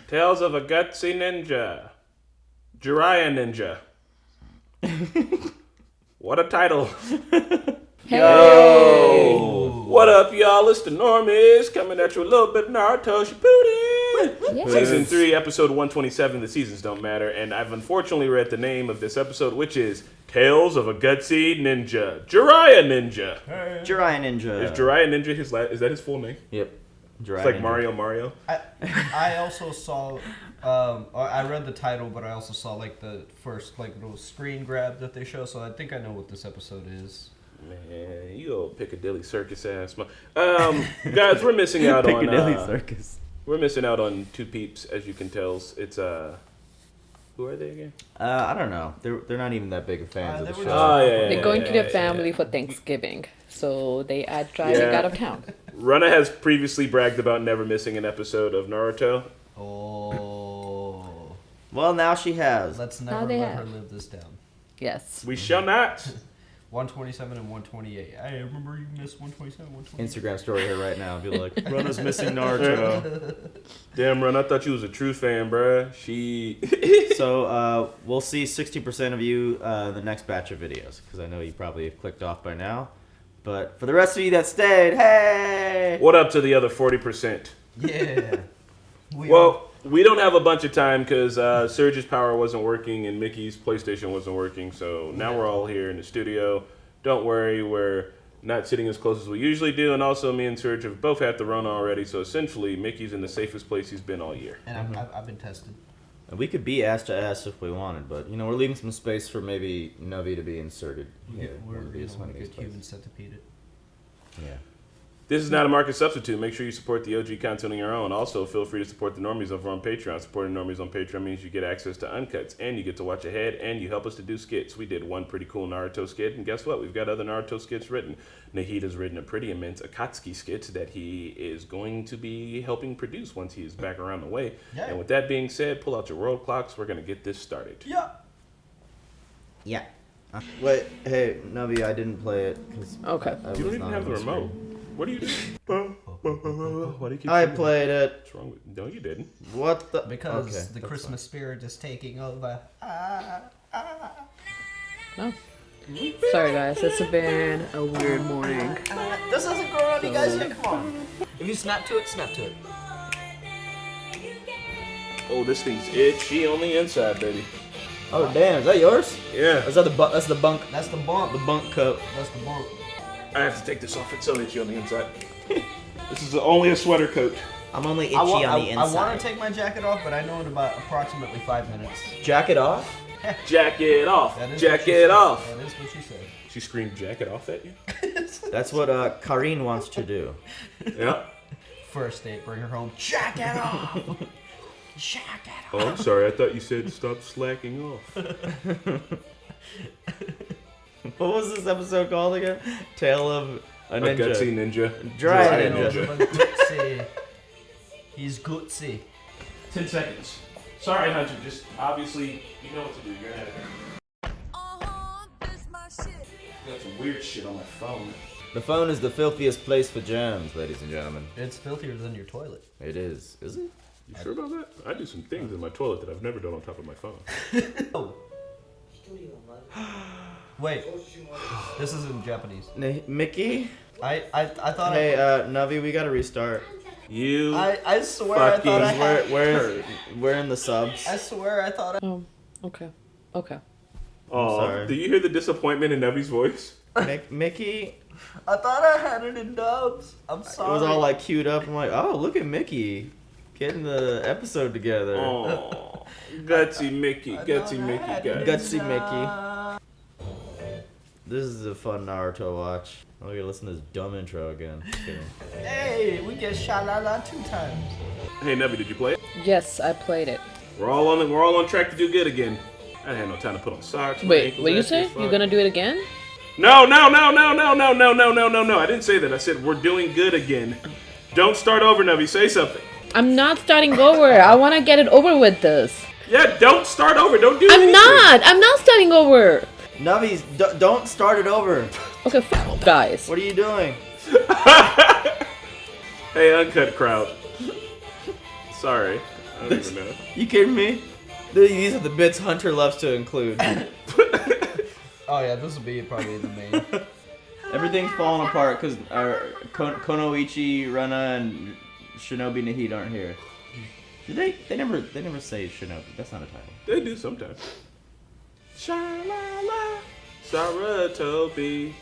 Tales of a Gutsy Ninja. Jiraiya Ninja. What a title. Hey. Yo! What up, y'all? It's the Normies coming at you a little bit of Naruto Shippuden. Yes. Season 3, episode 127. The seasons don't matter. And I've unfortunately read the name of this episode, which is Tales of a Gutsy Ninja. Jiraiya Ninja. Hey. Jiraiya Ninja. Is Jiraiya Ninja is that his full name? Yep. Jiraiya It's like Ninja. Mario. I also saw, I read the title, but I also saw like the first like little screen grab that they show, so I think I know what this episode is. Man, you old Piccadilly Circus ass. Guys, we're missing out on Piccadilly Circus. We're missing out on two peeps, as you can tell. It's who are they again? I don't know. They're not even that big of fans of the they were show. just- Oh yeah. They're going to their yeah. family for Thanksgiving, so they are driving Yeah. out of town. Rana has previously bragged about never missing an episode of Naruto. Oh, Well, now she has. let's Now never they let her have. live this down. Yes. We shall not. 127 and 128. I remember you missed 127, 128. Instagram story here right now. Be like, Runa's missing Naruto. Damn, Run, I thought you was a true fan, bruh. She. So we'll see 60% of you the next batch of videos, because I know you probably have clicked off by now. But for the rest of you that stayed, hey! What up to the other 40%? Yeah. Well, we don't have a bunch of time because Surge's power wasn't working and Mickey's PlayStation wasn't working. So now we're all here in the studio. Don't worry, we're not sitting as close as we usually do. And also, me and Surge have both had the Rona already. So essentially, Mickey's in the safest place he's been all year. And I've been tested. And we could be ass to ass if we wanted, but you know, we're leaving some space for maybe Navi to be inserted here. We're One of these- one of a these good human places. centipede. Yeah. This is not a market substitute. Make sure you support the OG content on your own. Also, feel free to support the Normies over on Patreon. Supporting Normies on Patreon means you get access to uncuts, and you get to watch ahead, and you help us to do skits. We did one pretty cool Naruto skit, and guess what? We've got other Naruto skits written. Nahita's written a pretty immense Akatsuki skit that he is going to be helping produce once he is back around the way. Yeah. And with that being said, pull out your world clocks. We're going to get this started. Yeah. Yeah. Wait, hey, Navi, I didn't play it. Cause Okay. I You was don't even not have the on remote. screen. What are you doing? Why do you keep I singing? played it. What's wrong with No, you didn't. What the? Because Okay, the that's Christmas spirit is taking over. No. Sorry, guys. It's been a weird morning. This hasn't grown on you guys yet. Come on. If you snap to it, snap to it. Oh, this thing's itchy on the inside, baby. Oh damn, is that yours? Yeah. Is that the bunk? That's the bunk. That's the bump. The bunk coat. That's the bump. I have to take this off. It's so itchy on the inside. This is only a sweater coat. I'm only itchy I on the inside. want to take my jacket off, but I know in about approximately 5 minutes. Jacket off. Jacket off. That is what she Jacket said. off. That is what she said. She screamed jacket off at you? That's what Karine wants to do. Yeah. First date, bring her home. Jacket off. Jacket off. Oh, I'm sorry. I thought you said stop slacking off. What was this episode called again? Tale of a A Ninja. Gutsy Ninja. Jiraiya Ninja. Ninja. Gutsy. He's gutsy. 10 seconds. Sorry, Hunter. Just obviously, you know what to do. You're out of here. Got some weird shit on my phone. The phone is the filthiest place for germs, ladies and gentlemen. It's filthier than your toilet. It is. Is it? You sure about that? I do some things in my toilet that I've never done on top of my phone. Oh. Wait. This is in Japanese. Mickey? I thought Hey, Navi, we gotta restart. You. I swear I thought I had. We're in the subs. I swear I thought I. Oh, okay. Okay. Aw, sorry. do you hear the disappointment in Nevi's voice? Mickey? I thought I had it in dubs. I'm It sorry. was all like queued up. I'm like, oh, look at Mickey getting the episode together. Oh, Gutsy Mickey, Gutsy Mickey, guys. Gutsy Mickey. This is a fun Naruto watch. Oh, we gotta listen to this dumb intro again. Just kidding. Hey, we get shalala 2 times. Hey, Nevi, did you play it? Yes, I played it. We're all on track to do good again. I had no time to put on socks. my Wait, ankles what you itchy say? as fuck. You're gonna do it again? No. I didn't say that. I said we're doing good again. Don't start over, Nevi. Say something. I'm not starting over. I want to get it over with this. Yeah, don't start over. Don't do I'm anything. not. I'm not starting over. Navi's, don't start it over. Okay, f guys. What are you doing? Hey, uncut crowd. Sorry. I don't even know. You kidding me? These are the bits Hunter loves to include. Oh yeah, this will be probably the main. Everything's falling apart because Konoichi, Rana, and Shinobi Nahid aren't here. Did they? They never say Shinobi. That's not a title. They do sometimes. Sha-la-la, Saratobi.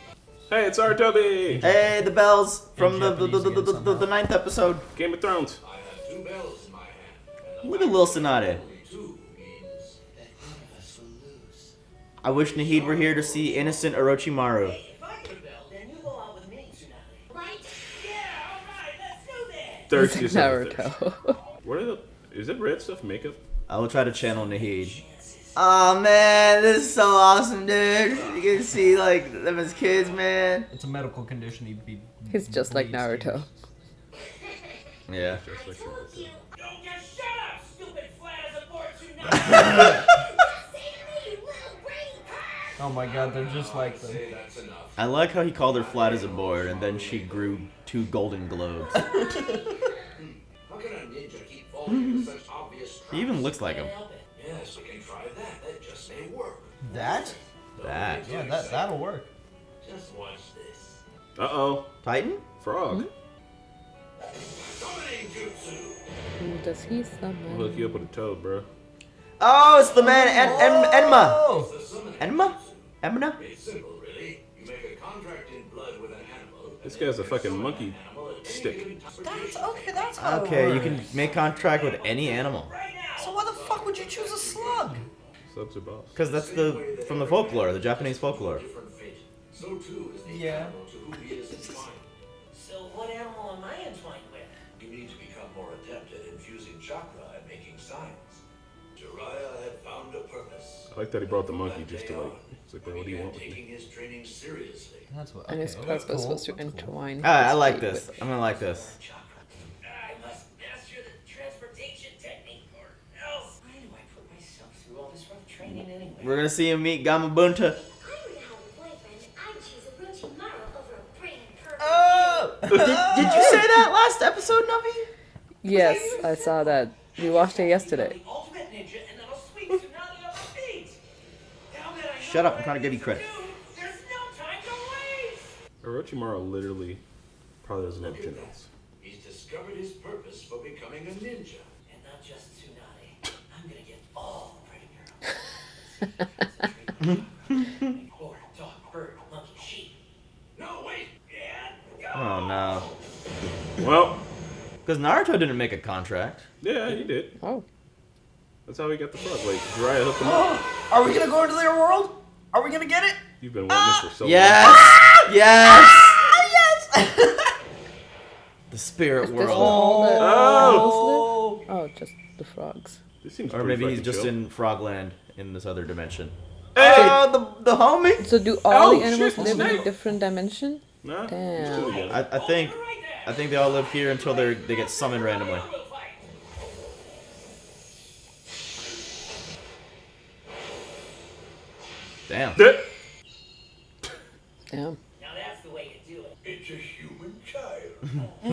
Hey, it's Saratobi! Hey, the bells from In the Japanese again somehow. 9th episode. Game of Thrones. I have 2 bells in my hand. Look at Lil Sonata. 2 means that one of us will lose. I wish Nahid were here to see innocent Orochimaru. If I get a bell, then you go out with me, Tsunade. Right? Yeah, alright, let's do that! Thirsty It's as like hell. Naruto. What are the... Is it red stuff makeup? I will try to channel Nahid. Oh man, this is so awesome, dude. You can see like them as kids, man. It's a medical condition. He'd be. He's just like Naruto. Yeah. Just like Don't just shut up, stupid flat as a board Tsunade! Oh my god, they're just like them. Say that's enough. I like how he called her flat as a board, and then she grew 2 golden globes. How can a ninja keep falling into such obvious traps? He even looks like him. Yes, we can try that. That just may work. That? That. Yeah, that'll work. Just watch this. Uh-oh. Titan? Frog. Summoning jutsu. Who does he I'll summon? hook you up with a toad, bro. Oh, it's the man Enma. Oh! The summoning Enma? jutsu. Emna? It's simple, really. You make a contract in blood with an animal. This guy's a fucking monkey stick. That's okay. That's how. Okay, it you can works. make contract with any animal. So why the fuck would you choose a slug? Subs are boss. Because that's from the folklore, the Japanese folklore. Different fate. So too is the Yeah. animal to whom he is entwined. So what animal am I entwined with? You need to become more adept at infusing chakra and making signs. Jiraiya had found a purpose. I like that he brought the monkey just to like... It's like, bro, what do you want with me? Taking his training seriously. That's what. And his okay, that's purpose cool, was to that's cool. entwine. Ah, I his like feet this. with- I'm gonna like this. I must master the transportation technique, or else. Why do I put myself through all this rough training anyway? We're gonna see him meet Gamabunta. If I were to have a boyfriend, I'd choose Orochimaru over a brain perfect. Oh! Did you say that last episode, Navi? Yes, I saw that. We watched it yesterday. The ultimate ninja, and that'll sweep Tsunade off the feet. Now that I know Shut up, I'm what trying to give you I credit. need to do, there's no time to waste. Orochimaru literally probably doesn't have genitals. He's discovered his purpose for becoming a ninja. And not just Tsunade. I'm gonna get all the pretty girls. Horse, dog, bird, monkey, sheep. No, wait! Yeah, go! Oh no. Well, Because Naruto didn't make a contract. yeah, he did. Oh. That's how he got the frog. Like, Jiraiya hooked him up. Are we gonna go into their world? Are we gonna get it? You've been wanting this for so long. Yes! Yes! Yes! The spirit Is this world. all the Oh! animals live? Oh, just the frogs. This seems Or pretty maybe he's fucking just chill. in Frogland in this other dimension. Hey! Oh, the homie! So do all Oh, the animals shit, live in a snake. different dimension? Nah, Damn. he's chill again. I think they all live here until they get summoned randomly. Damn. That- Damn. Now that's the way to do it. It's a human child. A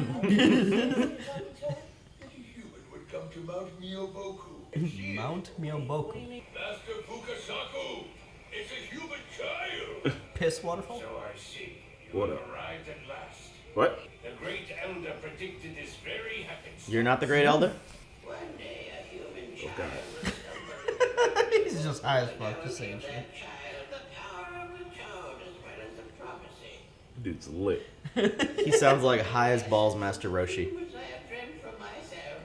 human would come to Mount Myoboku. Mount Myoboku. Master Fukasaku, it's a human child. Piss waterfall? So I see. You What have up? arrived at last. What? The great elder predicted this very happens. You're not the great elder? One day a human child God. He's just high as fuck, just saying shit. child the power of the toad as well as the prophecy, Dude's lit. He sounds like high as balls Master Roshi. which I have dreamt for myself.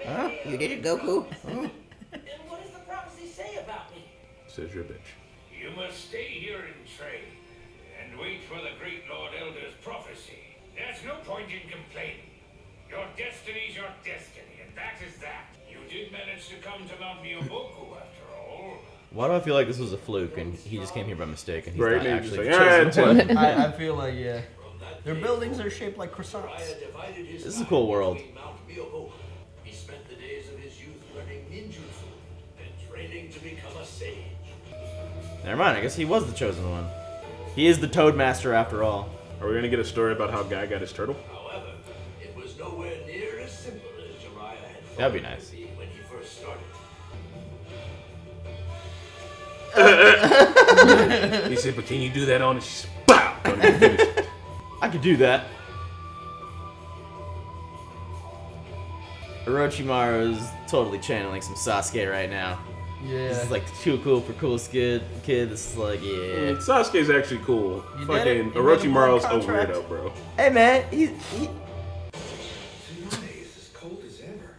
Huh? You did it, Goku? And what does the prophecy say about me? Says you're a bitch. You must stay here and train, and wait for the great Lord Elder's prophecy. There's no point in complaining. Your destiny's your destiny, and that is that. You did manage to come to Mount Myoboku after all. Why do I feel like this was a fluke and he just came here by mistake and he's Right, not maybe actually just the like, chosen one? I feel like, yeah. Their buildings are shaped like croissants. Jiraiya divided his This is a time cool world. between Mount Myoboku. He spent the days of his youth learning ninjutsu and training to become a sage. Never mind, I guess he was the chosen one. He is the Toad Master after all. Are we gonna get a story about how Guy got his turtle? However, it was nowhere near as simple as Jiraiya had That'd be nice. When he first started. He said, but can you do that on it? She said, "Pow!" Don't even finish it. I could do that. Orochimaru is totally channeling some Sasuke right now. Yeah. This is like too cool for cool kid. This is like, yeah. Sasuke's actually cool. You did it. Fucking You Orochimaru's made a a contract. weirdo, bro. Hey man, he Tonight is as cold as ever.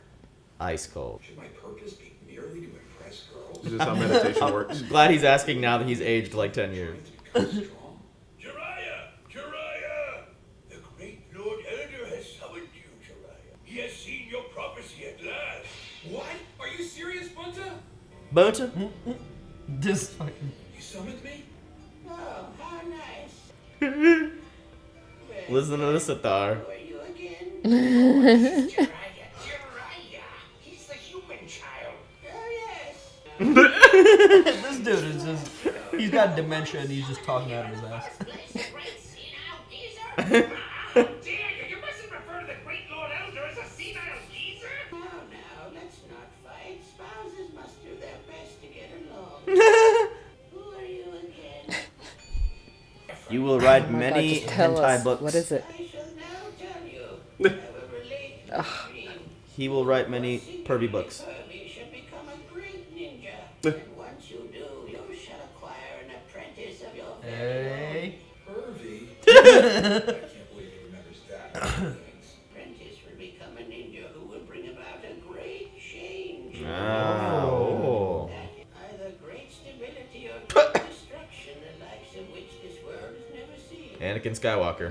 ice cold. Should my purpose be merely to impress girls? This is how meditation works. Glad he's asking now that he's aged like 10 years. Strong. Jiraiya! Jiraiya! The great Lord Elder has summoned you, Jiraiya. He has seen your prophecy at last. What? Are you serious, Bunta? Bonta? This fucking. You summoned me? Oh, how nice. Listen to the sitar. Who are you again? Jiraiya! Jiraiya! He's the human child. Oh, yes. This dude is just. He's got dementia and he's just talking out of his ass. How dare you! You mustn't refer to the great Lord Elder as a senile geezer! Now, let's not fight. Spouses must do their best to get along. Who are you again? You will write Oh my God, many just tell hentai us. books. What is it? I shall now tell you. I will relate to the dream. He will write many pervy books. Kirby should become a great ninja. And once you do, you shall acquire an apprentice of your very Hey. Hervey? I can't believe he remembers that. apprentice will become a ninja who will bring about a great change. Oh. That either great stability or great destruction, the likes of which this world has never seen. Anakin Skywalker.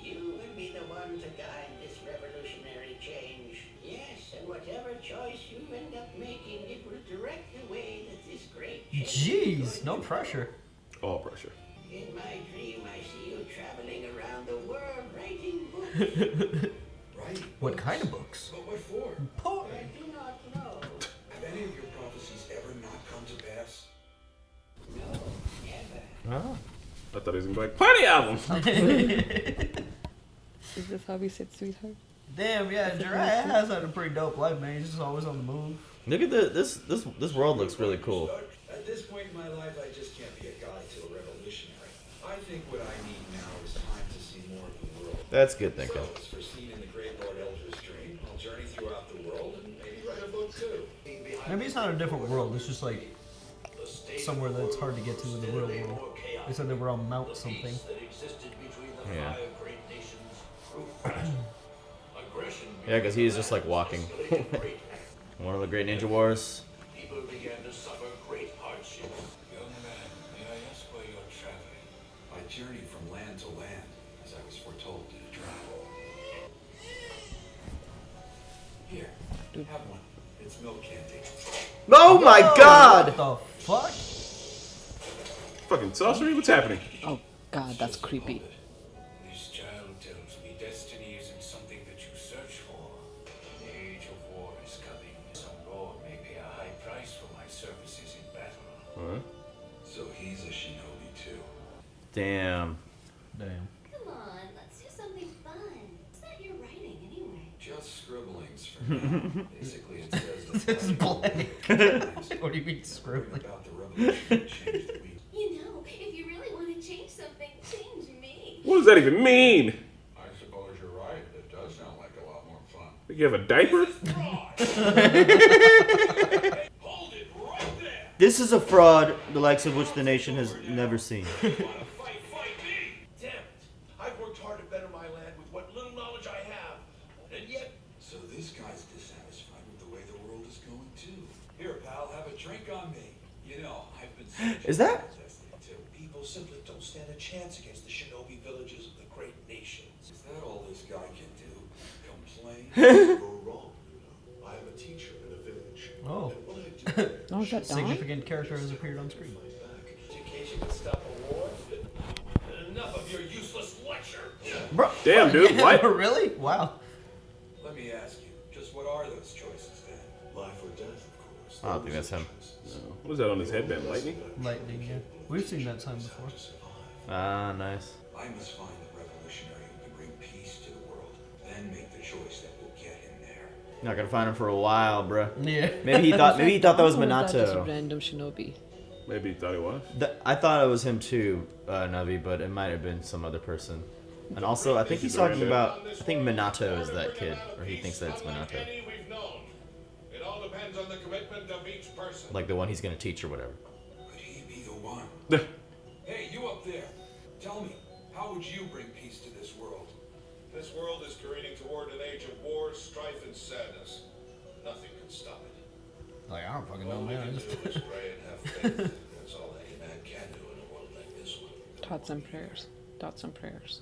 You will be the one to guide this revolutionary change. Yes, and whatever choice you end up making, it will direct the way that this great change Jeez, no pressure. All pressure. In my dream, I see you traveling around the world writing books. Right. What kind of books? But what for? Porn. I do not know. Have any of your prophecies ever not come to pass? No, never. Oh. I thought he was gonna be like, plenty of them. Is this how we said sweetheart? Damn, yeah, Jiraiya has had a pretty dope life, man. He's just always on the move. Look at this world looks really cool. At this point in my life, I just can't be a guide to a revolutionary. I think what I need now is time to see more of the world. That's good thinking. So, as foreseen in the great Lord Elder's dream, I'll journey throughout the world and maybe write a book too. Maybe it's not a different world. It's just like somewhere that's hard to get to in the real world. They said they were on Mount something. Yeah. Aggression Yeah, because he's just like walking. One of the great ninja wars. people began to suffer great hardships. Young man, may I ask where you're traveling? I journey from land to land, as I was foretold to travel. Here, have one. It's milk candy. Oh my God! What the fuck? Fucking sorcery? What's happening? Oh God, that's creepy. This child tells me destiny isn't something that you search for. The age of war is coming. Some lord may pay a high price for my services in battle. Huh? So he's a shinobi too. Damn. Damn. Come on, let's do something fun. What's that you're writing anyway? Just scribblings for now. Basically, it says This is that blank. What do you mean scribbling? about the revolution change that we. You know, if you really want to change something, change me. What does that even mean? I suppose you're right. It does sound like a lot more fun. You have a diaper? Hold it right there! This is a fraud, the likes of which the nation has never seen. Fight me! Damn it! I've worked hard to better my land with what little knowledge I have, and yet. So this guy's dissatisfied with the way the world is going too. Here, pal, have a drink on me. You know, I've been searching Is that- for destiny too. People simply don't stand a chance against the shinobi villages of the great nations. Is that all this guy can do? Complain? Go wrong, you know. I am a teacher in a village. Oh. And what I do Oh, is that Dawn? Significant character has appeared on screen. education can stop a war. Enough of your useless lecture. Bro. Damn, dude, what? Really? Wow. Let me ask you, just what are those choices then? Life or death, of course. I don't think that's him. What is that on his headband? Lightning? Lightning, yeah. We've seen that sign before. Ah, nice. I must find a revolutionary who can bring peace to the world, then make the choice that will get him there. Not gonna find him for a while, bruh. Yeah. Maybe he thought that was Or that just Minato. random shinobi? Maybe he thought he was. I thought it was him too, Navi, but it might have been some other person. And also, I think he's talking about. I think Minato is that kid, or he thinks that it's Minato, We've known. It all depends on the commitment of each person. like the one he's gonna teach or whatever. Could he be the one? Hey, you up there. Tell me, how would you bring peace to this world? This world is careening toward an age of war, strife, and sadness. Nothing can stop it. Like, I don't fucking know, All we man. can I do just... is pray and have faith. That's all any man can do in a world like this one. Thoughts and prayers. Thoughts and prayers.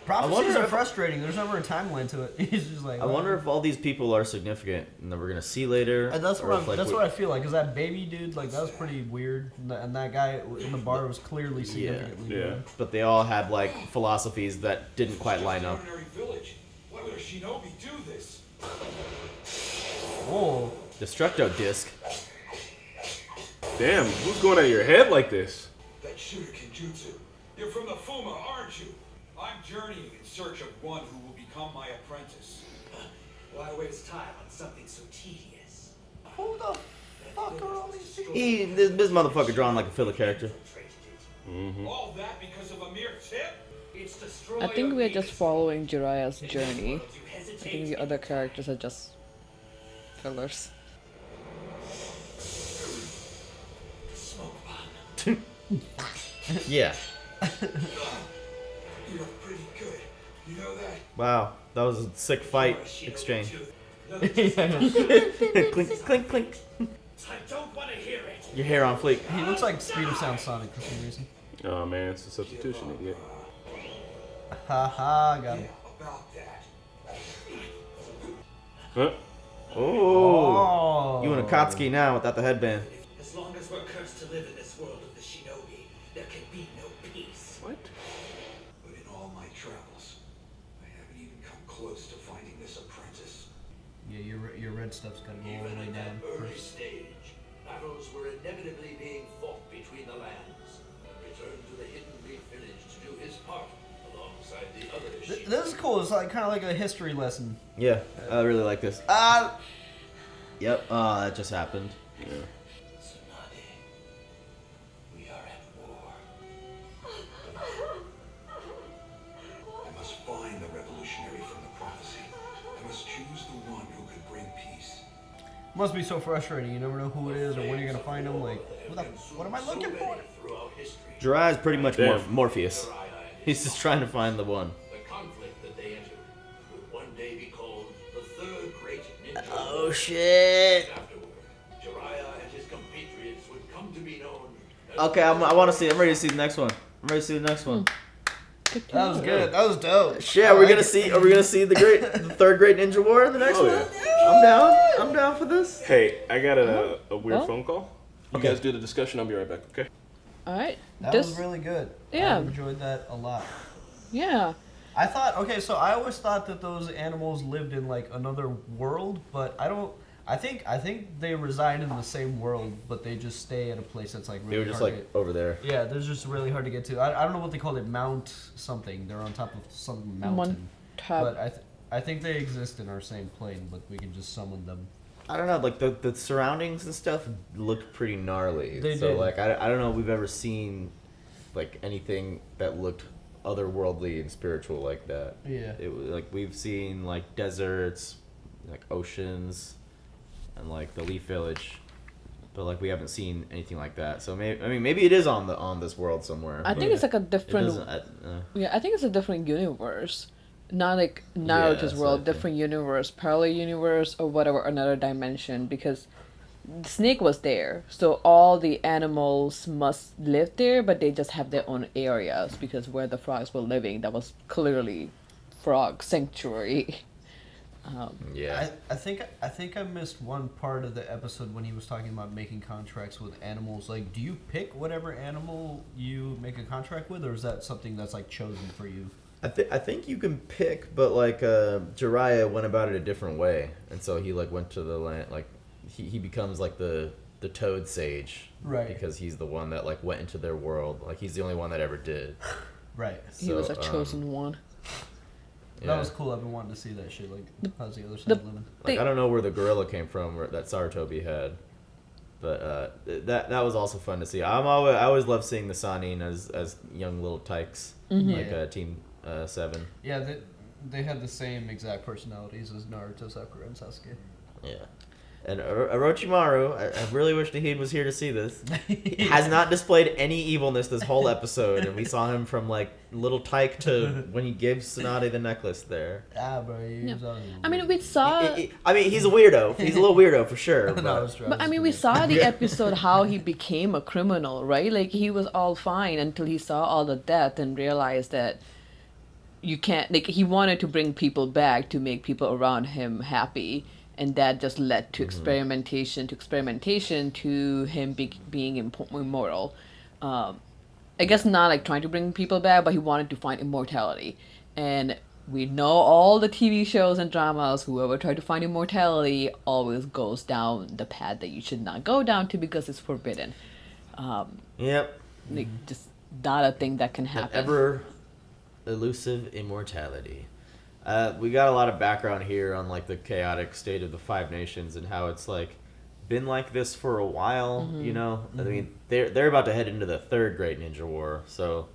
Prophecies wonder are if- frustrating. There's never a timeline to it. He's just like. I wonder if all these people are significant and that we're gonna see later. And that's or what if, like, that's we- what I feel like. Cause that baby dude, like, that was pretty weird. And that guy in the bar was clearly significantly Yeah. weird. But they all had like philosophies that didn't quite line up. Ordinary village. Why would a shinobi do this? Oh, Destructo disc. Damn, who's going out of your head like this? That Shuriken Jutsu. You're from the Fuma, aren't you? I'm journeying in search of one who will become my apprentice. Why waste time on something so tedious? who the fuck are all these people? This motherfucker drawn like a filler character. All that because of a mere tip? It's destroyed. I think we're just following Jiraiya's journey. I think the other characters are just fillers. Smoke bomb. Yeah. You're pretty good. You know that? Wow, that was a sick fight exchange. Clink, clink, clink. I don't want to hear it. Your hair on fleek. He looks like Speed of Sound Sonic for some reason. Oh man, it's a substitution idiot. Haha, got him. About that. Huh? Oh, Oh. you in a Akatsuki now without the headband. As long as we're cursed to live in this world of the shinobi, there can be no peace. What? But in all my travels, I haven't even come close to finding this apprentice. Yeah, your red stuff's gotta go all the Even way in down that early first. stage, battles were inevitably being fought between the lands. Return to the Hidden Leaf Village to do his part, alongside the other shinobi. This is cool. It's like kind of like a history lesson. Yeah, I really like this. Yep. That just happened. Yeah. Tsunade, we are at war. I must find the revolutionary from the prophecy. I must choose the one who could bring peace. Must be so frustrating. You never know who it is or when you're gonna find them. Like, what am I looking for? Throughout history, Jiraiya's pretty much Damn. Morpheus. Jiraiya and He's just trying to find the one. the conflict that they entered would one day be called the Third Great Ninja Oh War. shit. Afterward, Jiraiya and his compatriots would come to be known as Okay, I want to see. I'm ready to see the next one. I'm ready to see the next one. That was good. That was dope. Shit, are we gonna see? Are we gonna see the third great ninja war in the next Oh, one? yeah. I'm down. I'm down for this. Hey, I got a weird Oh. phone call. You Okay. guys do the discussion. I'll be right back. Okay. Alright. That This was really good. Yeah. I enjoyed that a lot. yeah. I thought, okay, so I always thought that those animals lived in like another world, but I don't. I think they reside in the same world, but they just stay at a place that's like really They were just hard like to over there. get. Yeah, they're just really hard to get to. I don't know what they called it, Mount something. They're on top of some mountain. But I think they exist in our same plane, but we can just summon them. I don't know, like the surroundings and stuff looked pretty gnarly. They so did. like I don't know if we've ever seen like anything that looked otherworldly and spiritual like that. Yeah. It was like we've seen like deserts, like oceans, and like the Leaf Village, but like we haven't seen anything like that. So maybe it is on this world somewhere. I but think it's like a it different. doesn't. Yeah, I think it's a different universe. Not like Yeah, Naruto's that's what I world, think. different universe, parallel universe, or whatever, another dimension. Because the snake was there, so all the animals must live there, but they just have their own areas. Because where the frogs were living, that was clearly frog sanctuary. Yeah. I think I missed one part of the episode when he was talking about making contracts with animals. Like, do you pick whatever animal you make a contract with, or is that something that's like chosen for you? I think you can pick, but like Jiraiya went about it a different way, and so he like went to the land. Like he becomes like the Toad Sage, Right. Because he's the one that like went into their world. Like he's the only one that ever did. Right. He was a So, chosen one. That was cool. I've been wanting to see that shit. Like, how's the other side living? Like, I don't know where the gorilla came from that Sarutobi had, but that was also fun to see. I always love seeing the Sanin as young little tykes, like Team 7. Yeah, they had the same exact personalities as Naruto, Sakura, and Sasuke. Yeah. And Orochimaru, I really wish Nahid was here to see this. He has not displayed any evilness this whole episode, and we saw him from like little tyke to when he gave Tsunade the necklace there. Bro, I mean, we saw. I mean, he's a weirdo. He's a little weirdo for sure. But I mean, we saw the episode how he became a criminal, right? Like he was all fine until he saw all the death and realized that you can't. Like he wanted to bring people back to make people around him happy. And that just led to experimentation to him being immortal. I guess not like trying to bring people back, but he wanted to find immortality. And we know all the TV shows and dramas, whoever tried to find immortality always goes down the path that you should not go down to because it's forbidden. Yep. Like, just not a thing that can happen. That ever elusive immortality. We got a lot of background here on like the chaotic state of the Five Nations and how it's like been like this for a while. You know, I mean they're about to head into the third Great Ninja War, so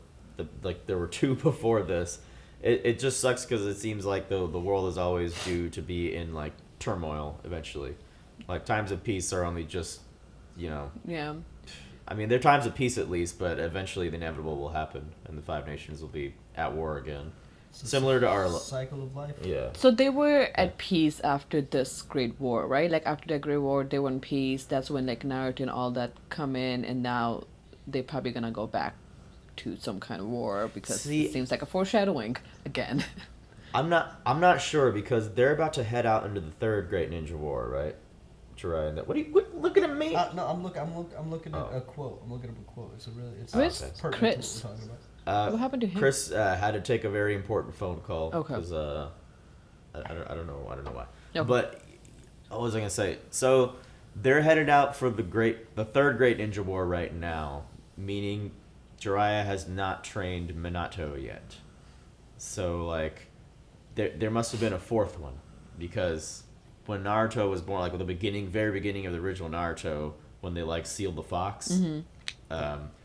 there were 2 before this. It just sucks because it seems like the world is always due to be in like turmoil eventually. Like times of peace are only just, you know. Yeah. I mean, they're times of peace at least, but eventually the inevitable will happen, and the Five Nations will be at war again. Similar to our cycle of life. Yeah. So they were at peace after this Great War, right? Like after the Great War, they were in peace. That's when like Naruto and all that come in, and now they're probably gonna go back to some kind of war because it seems like a foreshadowing again. I'm not sure because they're about to head out into the third Great Ninja War, right? Jiraiya, what are you looking at me? No, I'm looking at a quote. I'm looking at a quote. It's pertinent Chris? to what we're talking about. What happened to him? Chris had to take a very important phone call. Okay. Because I don't know why. Okay. But what was I gonna say? So they're headed out for the third Great Ninja War right now, meaning Jiraiya has not trained Minato yet. So like, there must have been a fourth one because when Naruto was born, like at the very beginning of the original Naruto, when they like sealed the fox.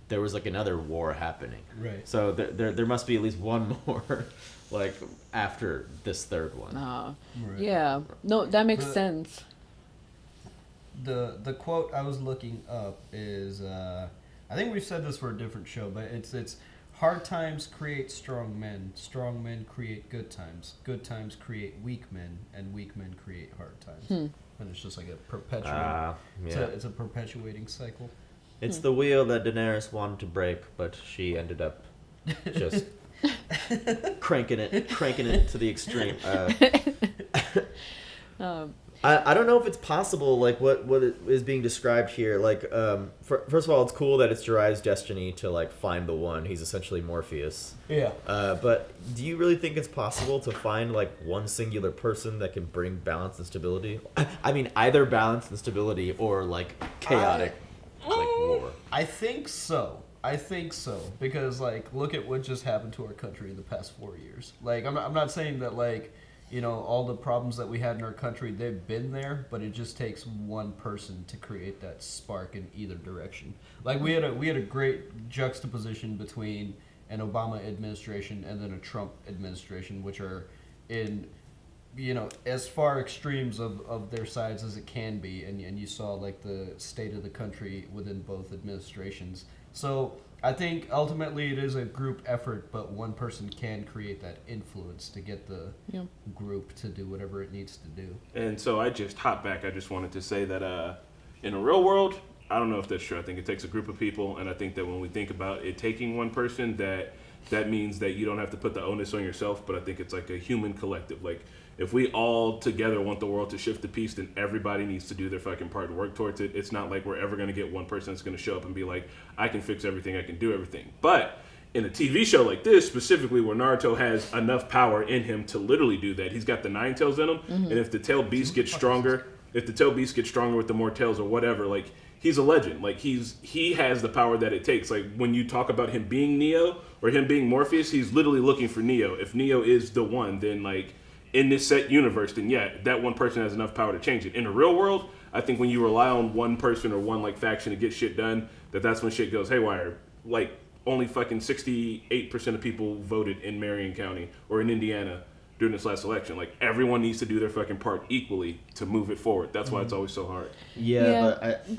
There was like another war happening. Right. So there must be at least one more, like after this third one. Right. Yeah. No, that makes sense. The quote I was looking up is I think we've said this for a different show, but it's hard times create strong men create good times create weak men, and weak men create hard times. And it's just like a perpetuating. It's a perpetuating cycle. It's the wheel that Daenerys wanted to break, but she ended up just cranking it to the extreme. I don't know if it's possible, like what is being described here. Like, first of all, it's cool that it's Jiraiya's destiny to like find the one. He's essentially Morpheus. Yeah. But do you really think it's possible to find like one singular person that can bring balance and stability? I mean, either balance and stability or like chaotic. Like war. I think so because like look at what just happened to our country in the past 4 years. Like I'm not saying that like, you know, all the problems that we had in our country, they've been there, but it just takes one person to create that spark in either direction. Like we had a great juxtaposition between an Obama administration and then a Trump administration, which are in, you know, as far extremes of their sides as it can be, and you saw like the state of the country within both administrations. So I think ultimately it is a group effort, but one person can create that influence to get the group to do whatever it needs to do. And so I just hop back. I just wanted to say that in the real world, I don't know if that's true. I think it takes a group of people, and I think that when we think about it taking one person, that means that you don't have to put the onus on yourself, but I think it's like a human collective. Like, if we all together want the world to shift to peace, then everybody needs to do their fucking part and work towards it. It's not like we're ever going to get one person that's going to show up and be like, I can fix everything, I can do everything. But in a TV show like this, specifically where Naruto has enough power in him to literally do that, he's got the 9 tails in him, and if the tail beast gets stronger with the more tails or whatever, like, he's a legend. Like he has the power that it takes. Like when you talk about him being Neo or him being Morpheus, he's literally looking for Neo. If Neo is the one, then like in this set universe, then yeah, that one person has enough power to change it. In the real world, I think when you rely on one person or one like faction to get shit done, that's when shit goes haywire. Like only fucking 68% of people voted in Marion County or in Indiana during this last election. Like everyone needs to do their fucking part equally to move it forward. That's why it's always so hard.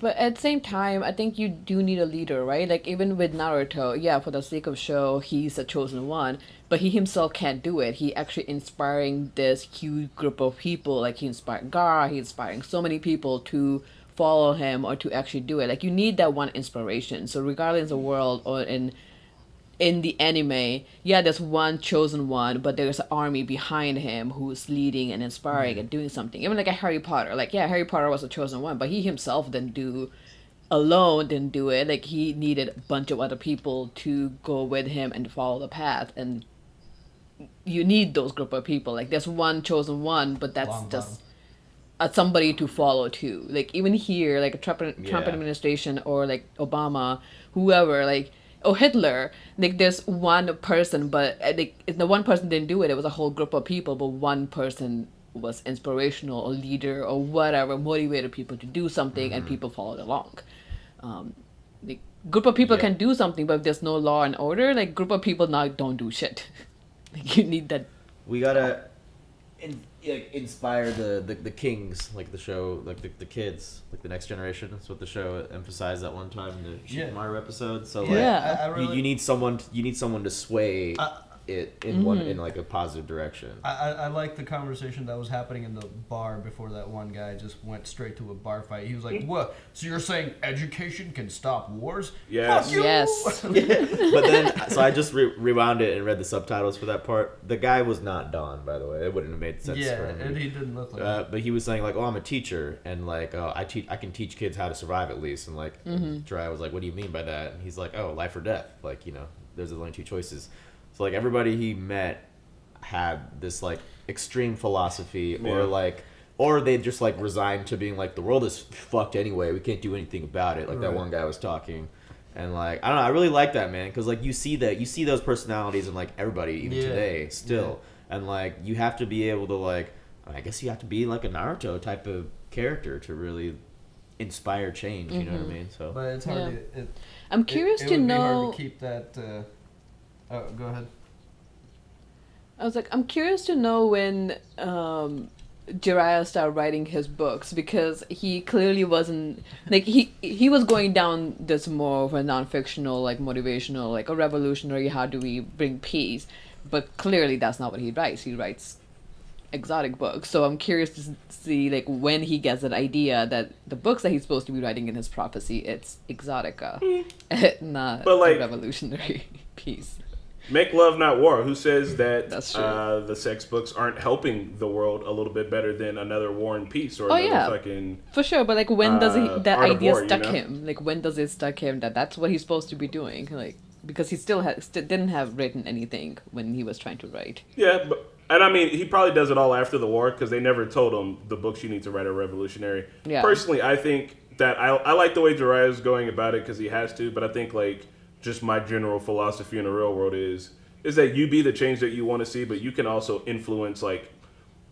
But at the same time, I think you do need a leader, right? Like even with Naruto, yeah, for the sake of show, he's a chosen one, but he himself can't do it. He actually inspiring this huge group of people. Like he inspired Gaara, he's inspiring so many people to follow him or to actually do it. Like you need that one inspiration. So regardless of the world or in the anime, yeah, there's one chosen one, but there's an army behind him who's leading and inspiring and doing something. Even like a Harry Potter. Like, yeah, Harry Potter was a chosen one, but he himself didn't do it. Like, he needed a bunch of other people to go with him and follow the path. And you need those group of people. Like, there's one chosen one, but that's just somebody to follow too. Like, even here, like a Trump administration or like Obama, whoever, like, or Hitler, like there's one person, but like if the one person didn't do it, it was a whole group of people, but one person was inspirational or leader or whatever, motivated people to do something, and people followed along. Like group of people can do something, but if there's no law and order, like group of people now don't do shit. Like you need that. We gotta inspire the kings, like the show, like the kids, like the next generation. That's what the show emphasized that one time in the Shikamaru episode. So like, you need someone to sway it in in like a positive direction. I like the conversation that was happening in the bar before that one guy just went straight to a bar fight. He was like, "What? So you're saying education can stop wars?" Yes. Fuck you! Yes. But then, so I just rewound it and read the subtitles for that part. The guy was not Don, by the way. It wouldn't have made sense for him. And he didn't look like that. But he was saying like, "Oh, I'm a teacher, and like, I can teach kids how to survive at least." And like, Jiraiya was like, "What do you mean by that?" And he's like, "Oh, life or death. Like, there's only two choices." So like everybody he met had this like extreme philosophy, or they just like resigned to being like, the world is fucked anyway. We can't do anything about it. Like that one guy was talking, and like I don't know. I really like that, man, because like you see those personalities in like everybody even today still, and like you have to be able to like, I guess you have to be like a Naruto type of character to really inspire change. You know what I mean? So, but it's hard. I'm curious it to would know. Be hard to keep that. Oh, go ahead. I was like, I'm curious to know when Jiraiya started writing his books, because he clearly wasn't like he was going down this more of a non-fictional, like motivational, like a revolutionary. How do we bring peace? But clearly that's not what he writes. He writes exotic books. So I'm curious to see like when he gets that idea that the books that he's supposed to be writing in his prophecy, it's exotica, not a revolutionary piece. Make love, not war. Who says that the sex books aren't helping the world a little bit better than another War and Peace or another fucking... For sure, but like when does that Art of idea War, stuck him? Like when does it stuck him that that's what he's supposed to be doing? Like because he still didn't have written anything when he was trying to write. Yeah, and I mean, he probably does it all after the war because they never told him the books you need to write are revolutionary. Yeah. Personally, I think that I like the way Jiraiya is going about it because he has to, but I think like just my general philosophy in the real world is that you be the change that you want to see, but you can also influence like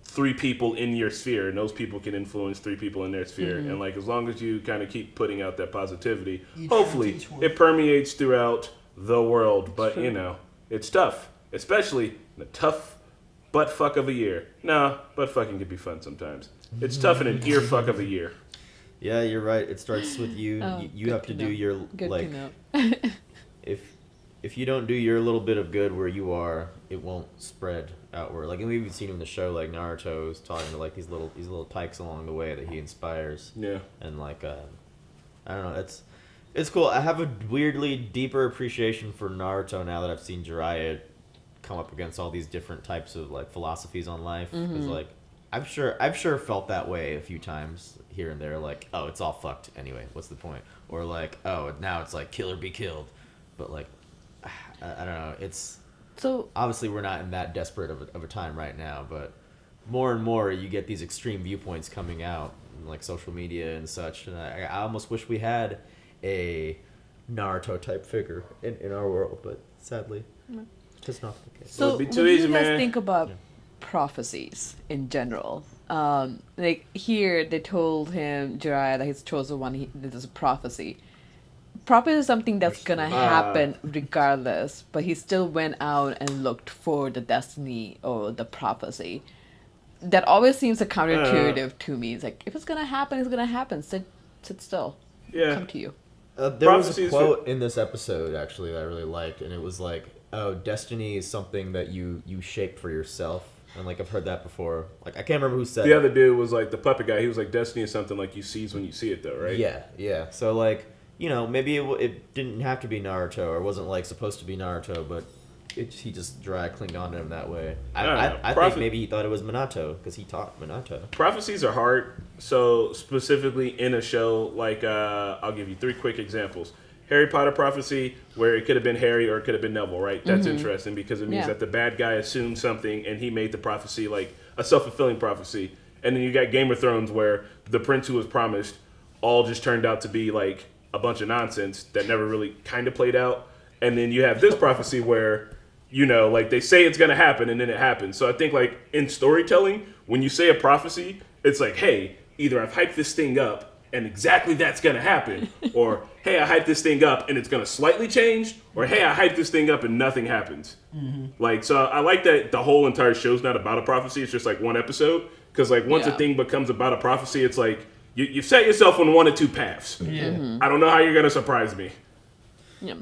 3 people in your sphere, and those people can influence 3 people in their sphere. And like as long as you kind of keep putting out that positivity, hopefully it permeates throughout the world. But it's tough, especially in a tough butt fuck of a year. No, butt fucking can be fun sometimes. It's tough in an ear fuck of a year. Yeah, you're right. It starts with you. You have to do your like. If you don't do your little bit of good where you are, it won't spread outward. Like, and we've even seen in the show, like Naruto's talking to like these little tykes along the way that he inspires. Yeah. And like, I don't know. It's cool. I have a weirdly deeper appreciation for Naruto now that I've seen Jiraiya come up against all these different types of like philosophies on life. Because like, I've sure felt that way a few times here and there. Like, oh, it's all fucked anyway. What's the point? Or like, oh, now it's like kill or be killed. But like, I don't know. It's so obviously we're not in that desperate of a time right now, but more and more you get these extreme viewpoints coming out like social media and such. And I almost wish we had a Naruto type figure in our world, but sadly, it's not the case. So, It'd be what too do easy, you guys man. think about prophecies in general? Like here, they told him Jiraiya that his chosen one. This is a prophecy. Prophecy is something that's gonna happen regardless, but he still went out and looked for the destiny or the prophecy. That always seems a counterintuitive to me. It's like if it's gonna happen, it's gonna happen. Sit still. Yeah. Come to you. There was a Prophecies quote in this episode actually that I really liked, and it was like, "Oh, destiny is something that you shape for yourself." And like I've heard that before. Like I can't remember who said The it. other dude was like the puppet guy. He was like, "Destiny is something like you seize when you see it, though, right?" Yeah. So like, you know, maybe it didn't have to be Naruto, or wasn't like supposed to be Naruto, but he just clinged on to him that way. I think maybe he thought it was Minato because he taught Minato. Prophecies are hard. So specifically in a show like, I'll give you 3 quick examples. Harry Potter prophecy, where it could have been Harry or it could have been Neville, right? That's interesting because it means that the bad guy assumed something and he made the prophecy like a self-fulfilling prophecy. And then you got Game of Thrones, where the prince who was promised all just turned out to be like a bunch of nonsense that never really kind of played out. And then you have this prophecy where, you know, like they say it's going to happen and then it happens. So I think like in storytelling, when you say a prophecy, it's like, hey, either I've hyped this thing up and exactly that's going to happen, or hey, I hyped this thing up and it's going to slightly change, or hey, I hyped this thing up and nothing happens. Like, so I like that the whole entire show's not about a prophecy. It's just like one episode. Because like once a thing becomes about a prophecy, it's like you set yourself on 1 or 2 paths. Yeah. I don't know how you're going to surprise me. Yeah.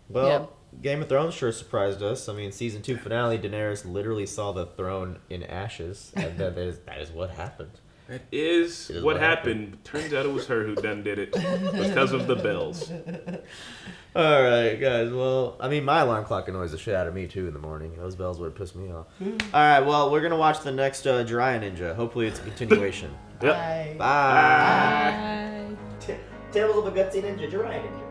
Well, Game of Thrones sure surprised us. I mean, season 2 finale, Daenerys literally saw the throne in ashes, and that is what happened. That is what happened. Turns out it was her who done did it because of the bells. All right, guys. Well, I mean, my alarm clock annoys the shit out of me too in the morning. Those bells would piss me off. All right. Well, we're gonna watch the next Jiraiya Ninja. Hopefully, it's a continuation. Yep. Bye. Bye. Tales of a Gutsy Ninja, Jiraiya Ninja.